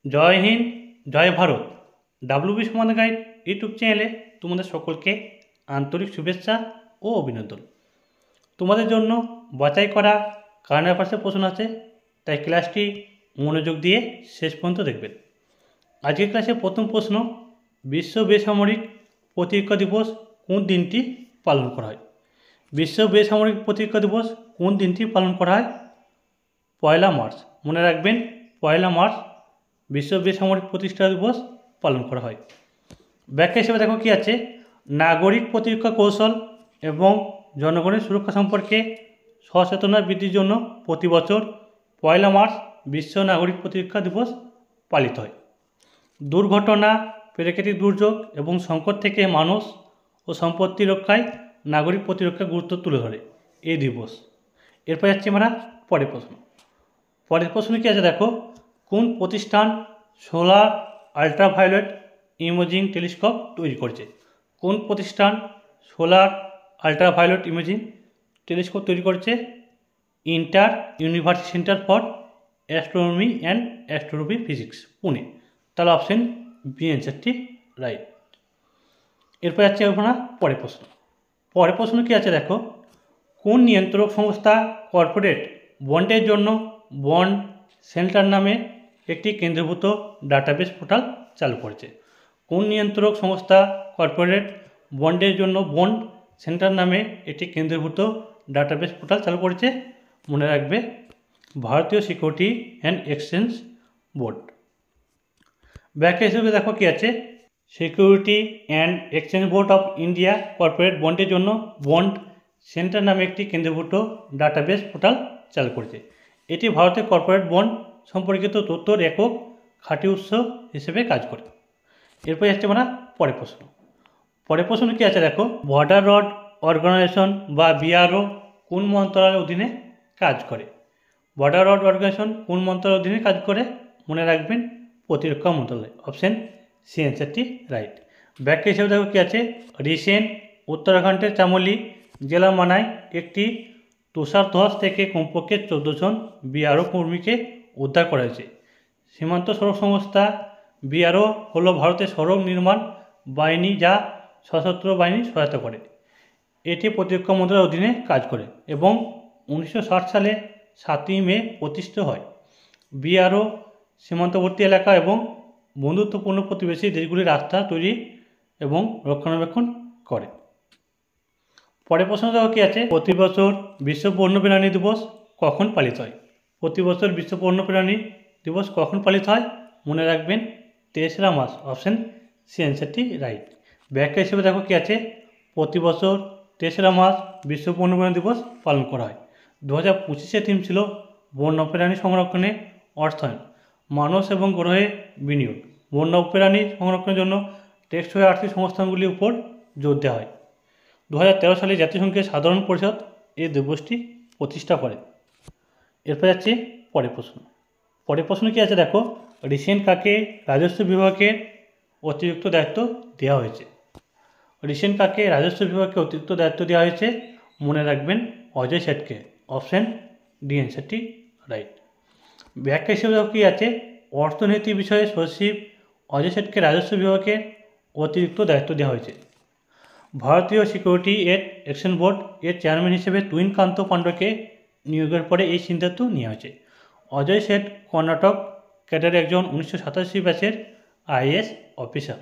জয় হিন্দ, জয় Bharat. WB সমাধান guide YouTube চ্যানেলে তোমাদের সকলকে আন্তরিক শুভেচ্ছা ও অভিনন্দন। তোমাদের জন্য বাছাই করা কারেন্ট অ্যাফেয়ার্সের প্রশ্ন আছে, তাই ক্লাসটি মনোযোগ দিয়ে শেষ পর্যন্ত দেখবেন। আজকের ক্লাসে প্রথম প্রশ্ন, বিশ্ব বেসামরিক প্রতিরক্ষা দিবস কোন দিনটি পালন করা হয়? বিশ্ব বেসামরিক প্রতিরক্ষা দিবস কোন দিনটি পালন করা হয়? 1 মার্চ। মনে রাখবেন, 1 মার্চ বিশ্ব বেসামরিক প্রতিরক্ষা দিবস পালন করা হয়। ব্যাখ্যা হিসেবে দেখো কি আছে, নাগরিক প্রতিরক্ষা কৌশল এবং জনগণের সুরক্ষা সম্পর্কে সচেতনতা বৃদ্ধির জন্য প্রতি বছর 1 মার্চ বিশ্ব নাগরিক প্রতিরক্ষা দিবস পালিত হয়। দুর্ঘটনা, প্রাকৃতিক দুর্যোগ এবং সংকট থেকে মানুষ ও সম্পত্তি রক্ষায় নাগরিক প্রতিরক্ষা গুরুত্ব তুলে ধরে এই দিবস। এরপর যাচ্ছি আমরা পরের প্রশ্ন। পরের প্রশ্ন কি আছে দেখো, কোন প্রতিষ্ঠান সোলার আল্ট্রাভায়োলেট ইমেজিং টেলিস্কোপ তৈরি করছে? কোন প্রতিষ্ঠান সোলার আল্ট্রাভায়োলেট ইমেজিং টেলিস্কোপ তৈরি করছে? Inter university centre for astronomy and astronomy physics, Pune. তাহলে অপশন বি অ্যান্সারটি রাইট। এরপর যাচ্ছে আমরা পরের প্রশ্ন। পরের প্রশ্ন কি আছে দেখো, কোন নিয়ন্ত্রক সংস্থা কর্পোরেট বন্ডের জন্য বন্ড সেন্টার নামে একটি কেন্দ্রীভূত ডাটাবেস পোর্টাল চালু করেছে? কোন নিয়ন্ত্রক সংস্থা কর্পোরেট বন্ডের জন্য বন্ড সেন্টার নামে একটি কেন্দ্রীভূত ডাটাবেস পোর্টাল চালু করেছে? মনে রাখবে, ভারতীয় সিকিউরিটি অ্যান্ড এক্সচেঞ্জ বোর্ড। ব্যাখ্যা হিসেবে দেখো কি আছে, security and exchange board of India corporate বন্ডের জন্য বন্ড সেন্টার নামে একটি কেন্দ্রীভূত ডাটাবেস পোর্টাল চালু করেছে। এটি ভারতের কর্পোরেট বন্ড সম্পর্কিত তথ্যর একক খাঁটি উৎস হিসেবে কাজ করে। এরপর যাচ্ছে আমরা পরের প্রশ্ন। পরের প্রশ্ন কি আছে দেখো, বর্ডার রোড অর্গানাইজেশন বা বিআরও কোন মন্ত্রণালয়ের অধীনে কাজ করে? বর্ডার রোড অর্গানাইজেশন কোন মন্ত্রণালয়ের অধীনে কাজ করে? মনে রাখবেন, প্রতিরক্ষা মন্ত্রণালয়। অপশন সি অ্যান্সারটি রাইট। ব্যাখ্যা হিসেবে দেখো কি আছে, রিসেন্ট উত্তরাখণ্ডের চামোলি জেলা মানায় একটি তুষার ধস থেকে কমপক্ষে 14 জন বিআরও কর্মীকে উদ্ধার করা হয়েছে। সীমান্ত সড়ক সংস্থা বিআরও হল ভারতের সড়ক নির্মাণ বাহিনী, যা সশস্ত্র বাহিনী সহায়তা করে। এটি প্রতিরক্ষা মন্ত্রণালয়ের অধীনে কাজ করে এবং 1960 সালে 7ই মে প্রতিষ্ঠিত হয়। বিআরও সীমান্তবর্তী এলাকা এবং বন্ধুত্বপূর্ণ প্রতিবেশী দেশগুলির রাস্তা তৈরি এবং রক্ষণাবেক্ষণ করে। পরের প্রশ্ন দেখো কি আছে, প্রতি বছর বিশ্ব বন্যপ্রাণী দিবস কখন পালিত হয়? প্রতি বছর বিশ্ব বন্যপ্রাণী দিবস কখন পালিত হয়? মনে রাখবেন, 3 মার্চ। অপশন সি অ্যান্সারটি রাইট। ব্যাখ্যা হিসেবে দেখো কি আছে, প্রতি বছর 3 মার্চ বিশ্ব বন্যপ্রাণী দিবস পালন করা হয়। 2025 থিম ছিল বন্যপ্রাণী সংরক্ষণে অর্থায়ন, মানুষ এবং গ্রহে বিনিয়োগ। বন্যপ্রাণী সংরক্ষণের জন্য টেকসই আর্থিক সংস্থানগুলির উপর জোর দেওয়া হয়। 2013 সালে জাতিসংঘের সাধারণ পরিষদ এই দিবসটি প্রতিষ্ঠা করে। এরপর যাচ্ছে পরের প্রশ্ন। পরের প্রশ্ন কি আছে দেখো, রিসেন্ট কাকে রাজস্ব বিভাগের অতিরিক্ত দায়িত্ব দেওয়া হয়েছে? রিসেন্ট কাকে রাজস্ব বিভাগকে অতিরিক্ত দায়িত্ব দেওয়া হয়েছে? মনে রাখবেন, অজয় শেঠকে। অপশন ডি অ্যান্সারটি রাইট। ব্যাখ্যা হিসেবে দেখো কি আছে, অর্থনীতি বিষয়ে সচিব অজয় শেঠকে রাজস্ব বিভাগের অতিরিক্ত দায়িত্ব দেওয়া হয়েছে। ভারতীয় সিকিউরিটি অ্যান্ড এক্সচেঞ্জ বোর্ড এর চেয়ারম্যান হিসেবে তুহিনকান্ত পাণ্ডেকে নিয়োগের পরে এই সিদ্ধান্ত নেওয়া হয়েছে। অজয় শেঠ কর্ণাটক ক্যাডারের একজন 1987 ব্যাচের আইএএস অফিসার।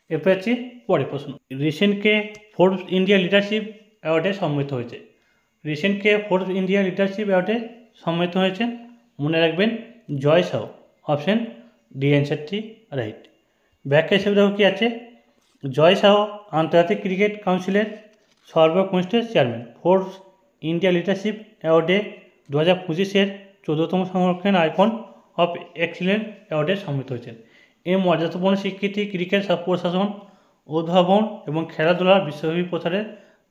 এরপর হচ্ছে পরের প্রশ্ন। রিসেন্টকে ফোর্বস ইন্ডিয়া লিডারশিপ অ্যাওয়ার্ডে সম্মানিত হয়েছে? রিসেন্টকে ফোর্বস ইন্ডিয়া লিডারশিপ অ্যাওয়ার্ডে সম্মানিত হয়েছেন? মনে রাখবেন, জয় সাউ। অপশন ডি অ্যান্সারটি রাইট। ব্যাখ্যা হিসেবে দেখো কি আছে, জয় শাহ আন্তর্জাতিক ক্রিকেট কাউন্সিলের সর্বকনিষ্ঠ চেয়ারম্যান। ফোর্বস ইন্ডিয়া লিডারশিপ অ্যাওয়ার্ডে 2025-এর 14তম সংরক্ষণ আইকন অফ এক্সিলেন্স অ্যাওয়ার্ডে সম্মানিত হয়েছেন। এই মর্যাদাপূর্ণ স্বীকৃতি ক্রিকেট প্রশাসন, উদ্ভাবন এবং খেলাধুলার বিশ্বব্যাপী প্রচারে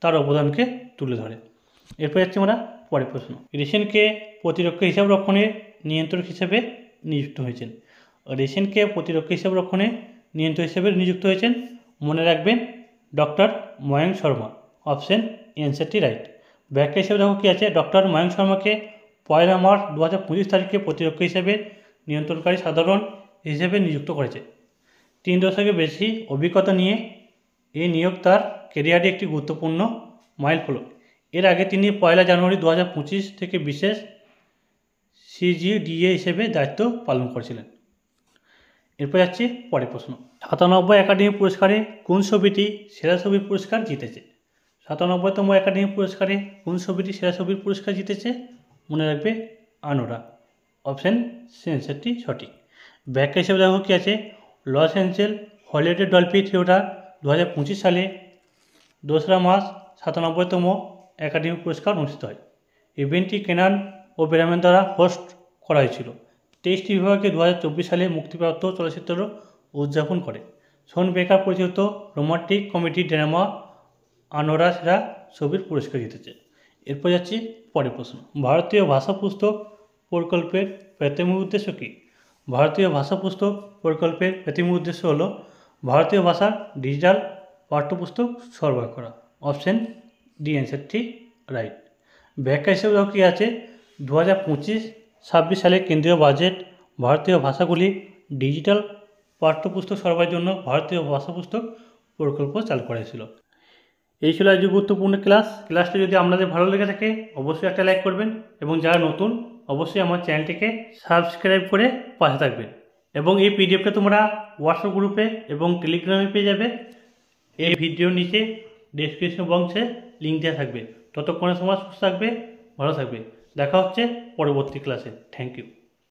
তার অবদানকে তুলে ধরে। এরপর যাচ্ছি আমরা পরের প্রশ্ন। রিসেন্টকে প্রতিরক্ষা হিসাব রক্ষণের নিয়ন্ত্রক হিসেবে নিযুক্ত হয়েছেন? রিসেন্টকে প্রতিরক্ষা হিসাব রক্ষণে নিয়ন্ত্রক হিসেবে নিযুক্ত হয়েছেন? মনে রাখবেন, ডক্টর ময়ঙ্ক শর্মা। অপশন অ্যান্সারটি রাইট। ব্যাখ্যা হিসেবে দেখো কি আছে, ডক্টর ময়ঙ্ক শর্মাকে 1 মার্চ 2025 তারিখে প্রতিরক্ষা হিসেবে নিয়ন্ত্রণকারী সাধারণ হিসেবে নিযুক্ত করেছে। 3 দশকের বেশি অভিজ্ঞতা নিয়ে এই নিয়োগ তার ক্যারিয়ারে একটি গুরুত্বপূর্ণ মাইলফলক। এর আগে তিনি 1 জানুয়ারি 2025 থেকে বিশেষ CGDA হিসেবে দায়িত্ব পালন করেছিলেন। এরপর যাচ্ছে পরের প্রশ্ন। 97 একাডেমি পুরস্কারে কোন ছবিটি সেরা ছবির পুরস্কার জিতেছে? 97তম একাডেমি পুরস্কারে কোন ছবিটি সেরা ছবির পুরস্কার জিতেছে? মনে রাখবে আনোরা। অপশান সি অ্যান্সারটি সঠিক। ব্যাখ্যা হিসেবে দেখো কী আছে, লস অ্যাঞ্জেল হলিউডের ডলবি থিয়েটার 2025 সালে 2রা মার্চ 97তম একাডেমি পুরস্কার অনুষ্ঠিত হয়। ইভেন্টটি কেনান ও ব্রামেন দ্বারা হোস্ট করা হয়েছিল। 23টি বিভাগে 2024 সালে মুক্তিপ্রাপ্ত চলচ্চিত্র উদযাপন করে। শন বেকার পরিচালিত রোমান্টিক কমেডি ড্রামা আনোরা সেরা ছবির পুরস্কার জিতেছে। এরপর যাচ্ছি পরের প্রশ্ন। ভারতীয় ভাষা পুস্তক প্রকল্পের প্রাথমিক উদ্দেশ্য কী? ভারতীয় ভাষা পুস্তক প্রকল্পের প্রাথমিক উদ্দেশ্য হল ভারতীয় ভাষার ডিজিটাল পাঠ্যপুস্তক সরবরাহ করা। অপশান ডি অ্যান্সারটি রাইট। ব্যাখ্যা হিসেবে কী আছে, 2025-26 সালে কেন্দ্রীয় বাজেট ভারতীয় ভাষাগুলি ডিজিটাল পাঠ্যপুস্তক সরবরাহের জন্য ভারতীয় ভাষা পুস্তক প্রকল্প চালু করা হয়েছিল। এই ছিল আজ গুরুত্বপূর্ণ ক্লাসটি যদি আপনাদের ভালো লেগে থাকে অবশ্যই একটা লাইক করবেন এবং যারা নতুন অবশ্যই আমার চ্যানেলটিকে সাবস্ক্রাইব করে পাশে থাকবেন। এবং এই পিডিএফটা তোমরা হোয়াটসঅ্যাপ গ্রুপে এবং টেলিগ্রামে পেয়ে যাবে। এই ভিডিওর নিচে ডেসক্রিপশন বক্সে লিঙ্ক দেওয়া থাকবে। ততক্ষণের সময় সুস্থ থাকবে, ভালো থাকবে। দেখা হচ্ছে পরবর্তী ক্লাসে। Thank you.